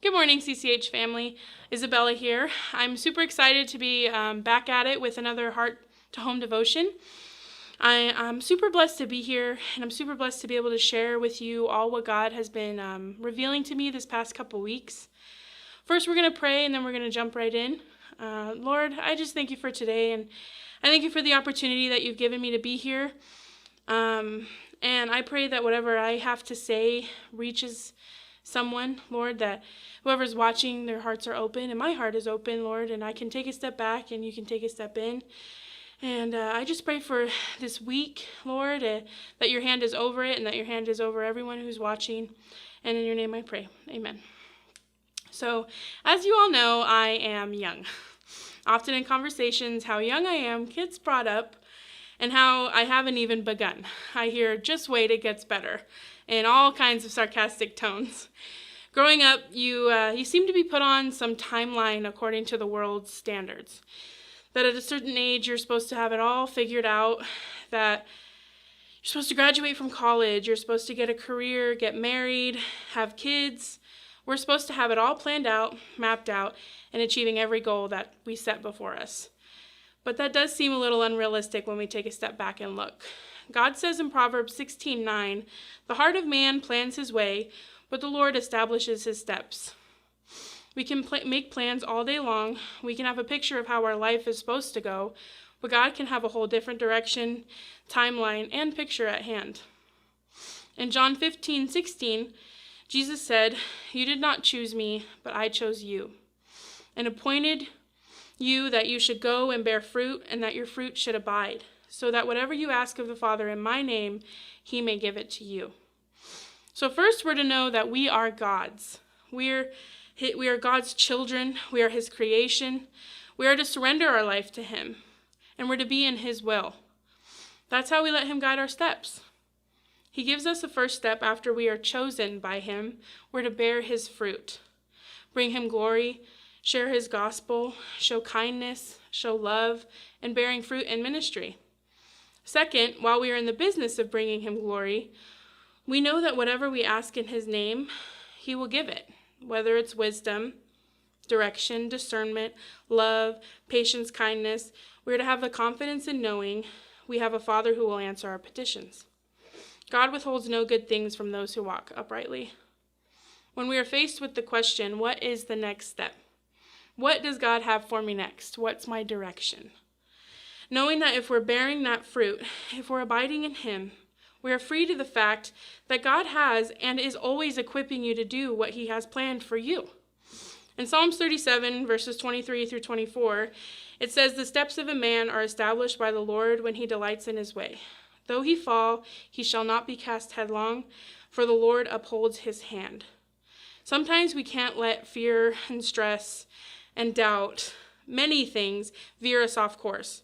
Good morning, CCH family. Isabella here. I'm super excited to be back at it with another Heart to Home devotion. I'm super blessed to be here, and I'm super blessed to be able to share with you all what God has been revealing to me this past couple weeks. First, we're going to pray, and then we're going to jump right in. Lord, I just thank you for today, and I thank you for the opportunity that you've given me to be here. And I pray that whatever I have to say reaches someone, Lord, that whoever's watching, their hearts are open, and my heart is open, Lord, and I can take a step back and you can take a step in. And I just pray for this week, Lord, that your hand is over it and that your hand is over everyone who's watching. And in your name I pray. Amen. So, as you all know, I am young. Often in conversations, how young I am gets brought up, and how I haven't even begun. I hear, just wait, it gets better, in all kinds of sarcastic tones. Growing up, you seem to be put on some timeline according to the world's standards. That at a certain age, you're supposed to have it all figured out, that you're supposed to graduate from college, you're supposed to get a career, get married, have kids. We're supposed to have it all planned out, mapped out, and achieving every goal that we set before us. But that does seem a little unrealistic when we take a step back and look. God says in Proverbs 16:9, "The heart of man plans his way, but the Lord establishes his steps." We can make plans all day long. We can have a picture of how our life is supposed to go, but God can have a whole different direction, timeline, and picture at hand. In John 15:16, Jesus said, "You did not choose me, but I chose you, and appointed you that you should go and bear fruit, and that your fruit should abide, so that whatever you ask of the Father in my name, he may give it to you." So first, we're to know that we are God's. We are God's children. We are his creation. We are to surrender our life to him, and we're to be in his will. That's how we let him guide our steps. He gives us a first step after we are chosen by him. We're to bear his fruit, bring him glory, share his gospel, show kindness, show love, and bearing fruit in ministry. Second, while we are in the business of bringing him glory, we know that whatever we ask in his name, he will give it, whether it's wisdom, direction, discernment, love, patience, kindness. We're to have the confidence in knowing we have a Father who will answer our petitions. God withholds no good things from those who walk uprightly. When we are faced with the question, what is the next step? What does God have for me next? What's my direction? Knowing that if we're bearing that fruit, if we're abiding in him, we are free to the fact that God has and is always equipping you to do what he has planned for you. In Psalms 37, verses 23 through 24, it says, "The steps of a man are established by the Lord when he delights in his way. Though he fall, he shall not be cast headlong, for the Lord upholds his hand." Sometimes we can't let fear and stress and doubt, many things, veer us off course.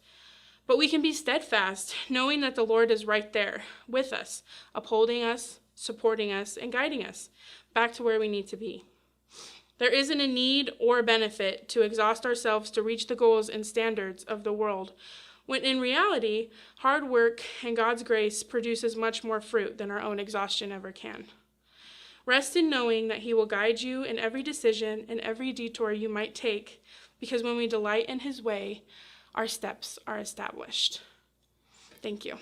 But we can be steadfast, knowing that the Lord is right there with us, upholding us, supporting us, and guiding us back to where we need to be. There isn't a need or benefit to exhaust ourselves to reach the goals and standards of the world, when in reality, hard work and God's grace produces much more fruit than our own exhaustion ever can. Rest in knowing that he will guide you in every decision and every detour you might take, because when we delight in his way, our steps are established. Thank you.